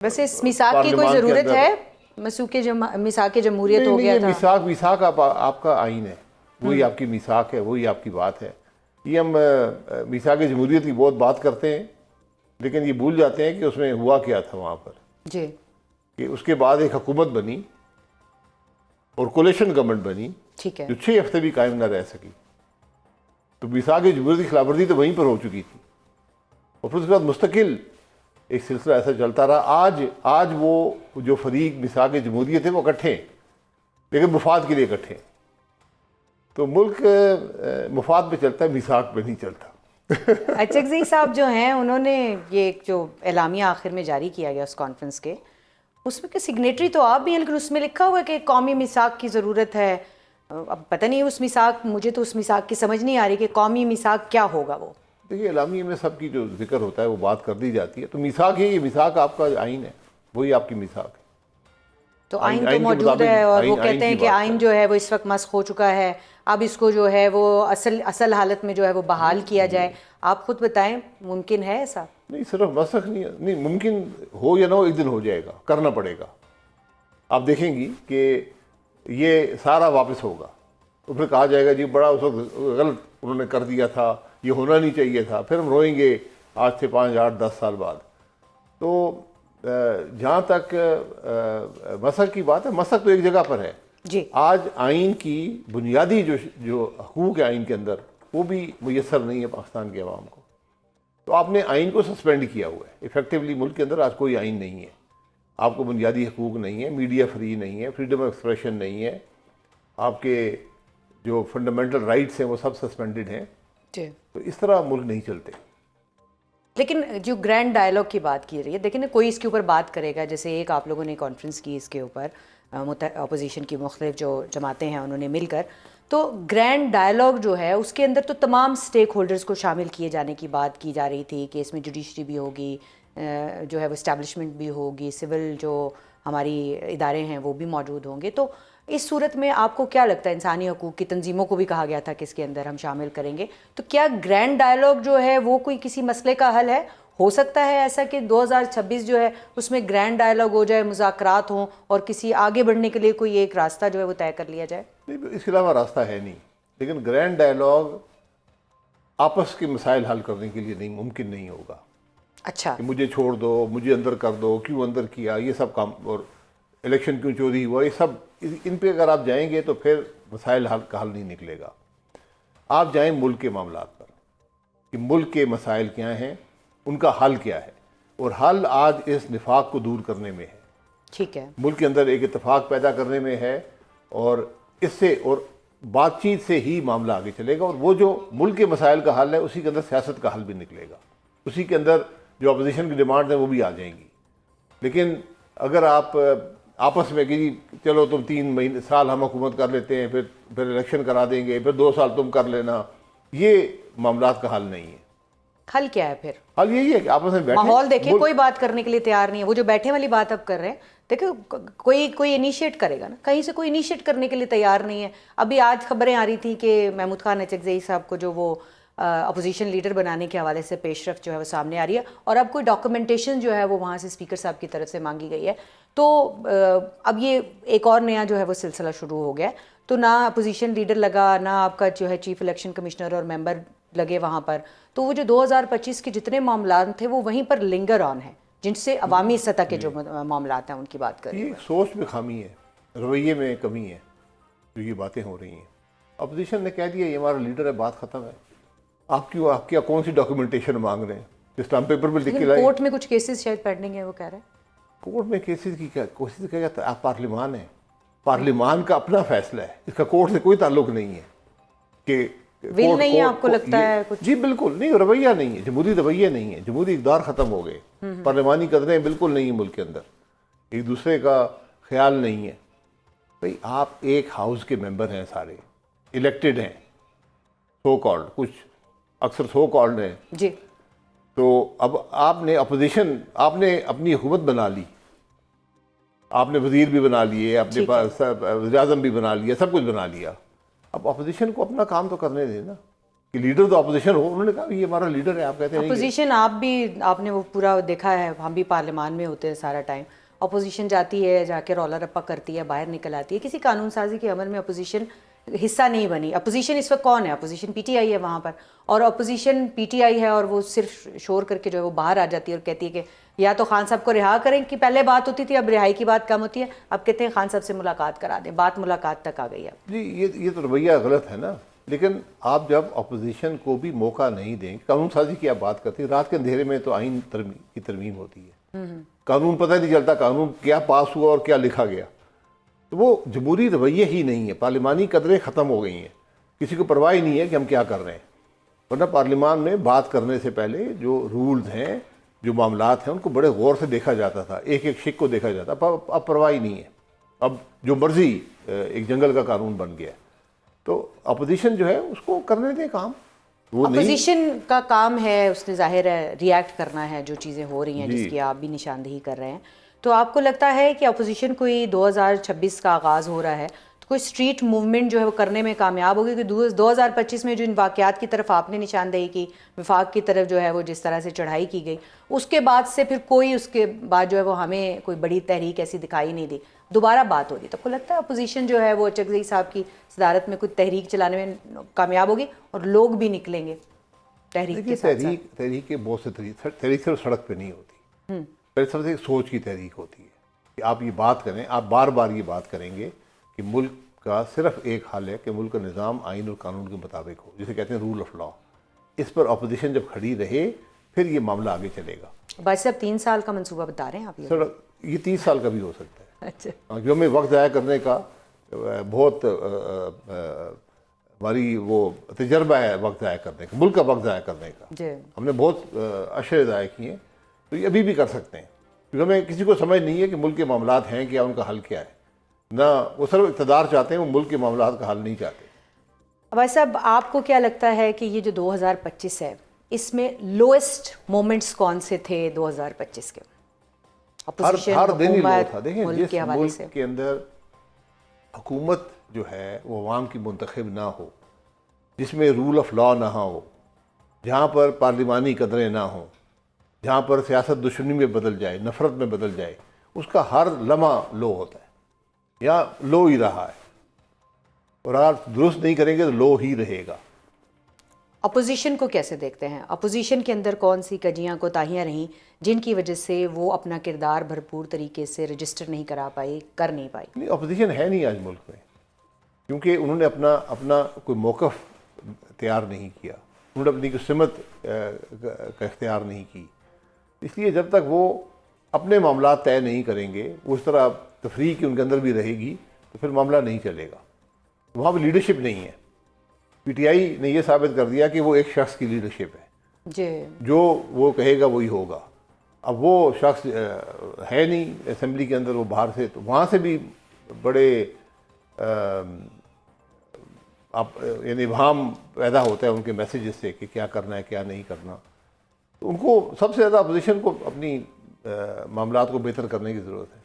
ویسے اس میثاق کی کوئی ضرورت ہے؟ میثاق جمہوریت ہو گیا تھا. میثاق آپ کا آئین ہے، وہی آپ کی میثاق ہے، وہی آپ کی بات ہے. یہ ہم میثاق جمہوریت کی بہت بات کرتے ہیں، لیکن یہ بھول جاتے ہیں کہ اس میں ہوا کیا تھا وہاں پر. جی. کہ اس کے بعد ایک حکومت بنی اور کولیشن گورنمنٹ بنی ٹھیک ہے. جو 6 ہفتے بھی قائم نہ رہ سکی. تو میثاق جمہوریت کی خلاف ورزی تو وہیں پر ہو چکی تھی، اور پھر اس کے بعد مستقل ایک سلسلہ ایسا چلتا رہا. آج وہ جو فریق میثاق جمہوریت ہے وہ اکٹھے ہیں، لیکن مفاد کے لیے اکٹھے ہیں. تو ملک مفاد پہ چلتا ہے، میثاق پہ نہیں چلتا. اچکزئی صاحب جو ہیں انہوں نے یہ جو اعلامیہ آخر میں جاری کیا گیا اس کانفرنس کے، اس میں کہ سگنیٹری تو آپ بھی ہیں، لیکن اس میں لکھا ہوا ہے کہ قومی میثاق کی ضرورت ہے. اب پتہ نہیں اس میثاق، مجھے تو اس میثاق کی سمجھ نہیں آ رہی کہ قومی میثاق کیا ہوگا. وہ دیکھیے اعلامیہ میں سب کی جو ذکر ہوتا ہے وہ بات کر دی جاتی ہے. تو میثاق ہے، یہ میثاق آپ کا آئین ہے، وہی آپ کی میثاق ہے. تو آئین تو موجود ہے، اور وہ کہتے ہیں کہ آئین جو ہے وہ اس وقت مسخ ہو چکا ہے، اب اس کو جو ہے وہ اصل حالت میں جو ہے وہ بحال کیا جائے. آپ خود بتائیں ممکن ہے ایسا؟ نہیں، صرف مسخ نہیں، ممکن ہو یا نہ ہو، ایک دن ہو جائے گا، کرنا پڑے گا. آپ دیکھیں گی کہ یہ سارا واپس ہوگا. تو پھر کہا جائے گا جی بڑا اس وقت غلط انہوں نے کر دیا تھا، یہ ہونا نہیں چاہیے تھا. پھر ہم روئیں گے آج سے 5 8 10 سال بعد. تو جہاں تک مسخ کی بات ہے، مسخ تو ایک جگہ پر ہے. جی. آج آئین کی بنیادی جو حقوق ہے آئین کے اندر، وہ بھی میسر نہیں ہے پاکستان کے عوام کو. تو آپ نے آئین کو سسپینڈ کیا ہوا ہے. ایفیکٹولی ملک کے اندر آج کوئی آئین نہیں ہے. آپ کو بنیادی حقوق نہیں ہے، میڈیا فری نہیں ہے، فریڈم آف ایکسپریشن نہیں ہے، آپ کے جو فنڈامنٹل رائٹس ہیں وہ سب سسپینڈڈ ہیں. جی. تو اس طرح ملک نہیں چلتے. لیکن جو گرینڈ ڈائلاگ کی بات کی رہی ہے، دیکھیں نا کوئی اس کے اوپر بات کرے گا. جیسے ایک آپ لوگوں نے کانفرنس کی اس کے اوپر، اپوزیشن کی مختلف جو جماعتیں ہیں انہوں نے مل کر، تو گرینڈ ڈائلاگ جو ہے اس کے اندر تو تمام سٹیک ہولڈرز کو شامل کیے جانے کی بات کی جا رہی تھی کہ اس میں جوڈیشری بھی ہوگی، جو ہے وہ اسٹیبلشمنٹ بھی ہوگی، سول جو ہماری ادارے ہیں وہ بھی موجود ہوں گے. تو اس صورت میں آپ کو کیا لگتا ہے، انسانی حقوق کی تنظیموں کو بھی کہا گیا تھا کہ اس کے اندر ہم شامل کریں گے، تو کیا گرینڈ ڈائلاگ جو ہے وہ کوئی کسی مسئلے کا حل ہے؟ ہو سکتا ہے ایسا کہ 2026 جو ہے اس میں گرینڈ ڈائلاگ ہو جائے، مذاکرات ہوں اور کسی آگے بڑھنے کے لیے کوئی ایک راستہ جو ہے وہ طے کر لیا جائے؟ نہیں، اس کے علاوہ راستہ ہے نہیں. لیکن گرینڈ ڈائلاگ آپس کے مسائل حل کرنے کے لیے نہیں، ممکن نہیں ہوگا. اچھا. کہ مجھے چھوڑ دو، مجھے اندر کر دو، کیوں اندر کیا، یہ سب کام، اور الیکشن کیوں چوری ہوا، یہ سب ان پہ اگر آپ جائیں گے تو پھر مسائل کا حل نہیں نکلے گا. آپ جائیں ملک کے معاملات پر کہ ملک کے مسائل کیا ہیں، ان کا حل کیا ہے. اور حل آج اس نفاق کو دور کرنے میں ہے. ٹھیک ہے. ملک کے اندر ایک اتفاق پیدا کرنے میں ہے، اور اس سے اور بات چیت سے ہی معاملہ آگے چلے گا. اور وہ جو ملک کے مسائل کا حل ہے، اسی کے اندر سیاست کا حل بھی نکلے گا. اسی کے اندر جو اپوزیشن کی ڈیمانڈ ہیں وہ بھی آ جائیں گی. لیکن اگر آپ آپس میں کہ جی چلو تم 3 سال ہم حکومت کر لیتے ہیں، پھر الیکشن کرا دیں گے، پھر 2 سال تم کر لینا، یہ معاملات کا حل نہیں ہے. حل کیا ہے پھر؟ حل یہی ہے کہ آپس میں بیٹھیں. ماحول دیکھیں، کوئی بات کرنے کے لیے تیار نہیں ہے. وہ جو بیٹھے والی بات اب کر رہے ہیں، دیکھیں کوئی انیشیٹ کرے گا نا، کہیں سے کوئی انیشیٹ کرنے کے لیے تیار نہیں ہے. ابھی آج خبریں آ رہی تھیں کہ محمود خان اچکزئی صاحب کو جو وہ اپوزیشن لیڈر بنانے کے حوالے سے پیش رفت جو ہے وہ سامنے آ رہی ہے، اور اب کوئی ڈاکومنٹیشن جو ہے وہ وہاں سے اسپیکر صاحب کی طرف سے مانگی گئی ہے. تو اب یہ ایک اور نیا جو ہے وہ سلسلہ شروع ہو گیا ہے. تو نہ اپوزیشن لیڈر لگا، نہ آپ کا جو ہے چیف الیکشن کمشنر اور ممبر لگے وہاں پر. تو وہ جو 2025 کے جتنے معاملات تھے وہ وہیں پر لنگر آن ہیں، جن سے عوامی سطح کے جو معاملات ہیں ان کی بات کریں. یہ سوچ میں خامی ہے، رویے میں کمی ہے جو یہ باتیں ہو رہی ہیں. اپوزیشن نے کہہ دیا یہ ہمارا لیڈر ہے، بات ختم ہے. آپ کیا کون سی ڈاکومنٹیشن مانگ رہے ہیں؟ اسٹامپ پیپر پہ لکھ کے لائے. کورٹ میں کچھ کیسز شاید پینڈنگ ہے، وہ کہہ رہے ہیں. کورٹ میں کیسز کی کیا کوشش کیا جاتا ہے؟ آپ پارلیمان ہیں، پارلیمان کا اپنا فیصلہ ہے، اس کا کورٹ سے کوئی تعلق نہیں ہے. کہ ول نہیں ہے آپ کو لگتا ہے کچھ؟ جی بالکل نہیں، رویہ نہیں ہے، جمہوری رویہ نہیں ہے. جمہوری اقدار ختم ہو گئے، پارلیمانی قدریں بالکل نہیں ہیں ملک کے اندر، ایک دوسرے کا خیال نہیں ہے. بھئی آپ ایک ہاؤس کے ممبر ہیں، سارے الیکٹڈ ہیں، سو کالڈ، کچھ اکثر سو کالڈ ہیں. جی. تو اب آپ نے اپوزیشن، آپ نے اپنی حکومت بنا لی، آپ نے وزیر بھی بنا لیے، اپنے پاس وزیر اعظم بھی بنا لیا، سب کچھ بنا لیا. اب اپوزیشن کو اپنا کام تو کرنے دیں نا. کہ لیڈر تو اپوزیشن ہو. انہوں نے کہا یہ ہمارا لیڈر ہے, آپ کہتے ہیں اپوزیشن آپ نے وہ پورا دیکھا ہے, ہم بھی پارلیمان میں ہوتے ہیں سارا ٹائم, اپوزیشن جاتی ہے, جا کے رولا رپا کرتی ہے, باہر نکل آتی ہے, کسی قانون سازی کے عمل میں اپوزیشن حصہ نہیں بنی. اپوزیشن اس وقت کون ہے؟ اپوزیشن پی ٹی آئی ہے وہاں پر, اور اپوزیشن پی ٹی آئی ہے اور وہ صرف شور کر کے جو ہے وہ باہر آ جاتی ہے اور کہتی ہے کہ یا تو خان صاحب کو رہا کریں, کہ پہلے بات ہوتی تھی اب رہائی کی بات کم ہوتی ہے, اب کہتے ہیں خان صاحب سے ملاقات کرا دیں. بات ملاقات تک آ گئی ہے. جی یہ تو رویہ غلط ہے نا. لیکن آپ جب اپوزیشن کو بھی موقع نہیں دیں, قانون سازی کی آپ بات کرتے ہیں, رات کے اندھیرے میں تو آئین کی ترمیم ہوتی ہے, قانون پتہ نہیں چلتا قانون کیا پاس ہوا اور کیا لکھا گیا. تو وہ جمہوری رویہ ہی نہیں ہے, پارلیمانی قدریں ختم ہو گئی ہیں, کسی کو پرواہ ہی نہیں ہے کہ ہم کیا کر رہے ہیں. ورنہ پارلیمان میں بات کرنے سے پہلے جو رولز ہیں, جو معاملات ہیں, ان کو بڑے غور سے دیکھا جاتا تھا, ایک ایک شک کو دیکھا جاتا. اب پرواہ ہی نہیں ہے, اب جو مرضی ایک جنگل کا قانون بن گیا. تو اپوزیشن جو ہے اس کو کرنے دیں کام. وہ نہیں, اپوزیشن کا کام ہے, اس نے ظاہر ہے ریئیکٹ کرنا ہے جو چیزیں ہو رہی ہیں جی. جس کی آپ بھی نشاندہی کر رہے ہیں. تو آپ کو لگتا ہے کہ اپوزیشن کوئی 2026 کا آغاز ہو رہا ہے تو کوئی اسٹریٹ موومنٹ جو ہے وہ کرنے میں کامیاب ہوگی؟ کہ 2025 میں جو ان واقعات کی طرف آپ نے نشاندہی کی, وفاق کی طرف جو ہے وہ جس طرح سے چڑھائی کی گئی, اس کے بعد سے پھر کوئی اس کے بعد جو ہے وہ ہمیں کوئی بڑی تحریک ایسی دکھائی نہیں دی, دوبارہ بات ہو رہی. تو آپ کو لگتا ہے اپوزیشن جو ہے وہ چغزئی صاحب کی صدارت میں کوئی تحریک چلانے میں کامیاب ہوگی اور لوگ بھی نکلیں گے تحریک کے ساتھ ساتھ؟ تحریک کے بہت سے تحریک صرف سڑک پہ نہیں ہوتی. پہلے سب سے سوچ کی تحریک ہوتی ہے کہ آپ یہ بات کریں, آپ بار بار یہ بات کریں گے کہ ملک کا صرف ایک حل ہے کہ ملک کا نظام آئین اور قانون کے مطابق ہو, جسے کہتے ہیں رول آف لا. اس پر اپوزیشن جب کھڑی رہے پھر یہ معاملہ آگے چلے گا. بس اب 3 سال کا منصوبہ بتا رہے ہیں آپ؟ سر یہ 30 سال کا بھی ہو سکتا ہے. اچھا, جو ہمیں وقت ضائع کرنے کا بہت ہماری وہ تجربہ ہے, وقت ضائع کرنے کا, ملک کا وقت ضائع کرنے کا. جی, ہم نے بہت اشرے ضائع کیے ہیں, تو یہ ابھی بھی کر سکتے ہیں. کیونکہ ہمیں کسی کو سمجھ نہیں ہے کہ ملک کے معاملات ہیں کیا, ان کا حل کیا ہے. نہ وہ صرف اقتدار چاہتے ہیں, وہ ملک کے معاملات کا حل نہیں چاہتے. بھائی صاحب آپ کو کیا لگتا ہے کہ یہ جو 2025 ہے اس میں لوئسٹ مومنٹس کون سے تھے 2025 کے؟ ہر دن ہی لو تھا. دیکھیں ملک جس کے حوالے سے ملک کے اندر حکومت جو ہے وہ عوام کی منتخب نہ ہو, جس میں رول آف لا نہ ہو, جہاں پر پارلیمانی قدریں نہ ہوں, جہاں پر سیاست دشمنی میں بدل جائے, نفرت میں بدل جائے, اس کا ہر لمحہ لو ہوتا ہے, یا لو ہی رہا ہے. اور اگر درست نہیں کریں گے تو لو ہی رہے گا. اپوزیشن کو کیسے دیکھتے ہیں؟ اپوزیشن کے اندر کون سی کجیاں کوتاہیاں رہیں جن کی وجہ سے وہ اپنا کردار بھرپور طریقے سے رجسٹر نہیں کر نہیں پائی؟ نہیں, اپوزیشن ہے نہیں آج ملک میں, کیونکہ انہوں نے اپنا کوئی موقف تیار نہیں کیا, انہوں نے اپنی کوئی سمت کا اختیار نہیں کی. اس لیے جب تک وہ اپنے معاملات طے نہیں کریں گے, وہ اس طرح تفریق ان کے اندر بھی رہے گی, تو پھر معاملہ نہیں چلے گا. وہاں پہ لیڈرشپ نہیں ہے. پی ٹی آئی نے یہ ثابت کر دیا کہ وہ ایک شخص کی لیڈرشپ ہے, جی, جو وہ کہے گا وہی ہوگا. اب وہ شخص ہے نہیں اسمبلی کے اندر, وہ باہر سے, تو وہاں سے بھی بڑے یعنی ابہام پیدا ہوتا ہے ان کے میسیجز سے کہ کیا کرنا ہے کیا نہیں کرنا. تو ان کو سب سے زیادہ اپوزیشن کو اپنی معاملات کو بہتر کرنے کی ضرورت ہے.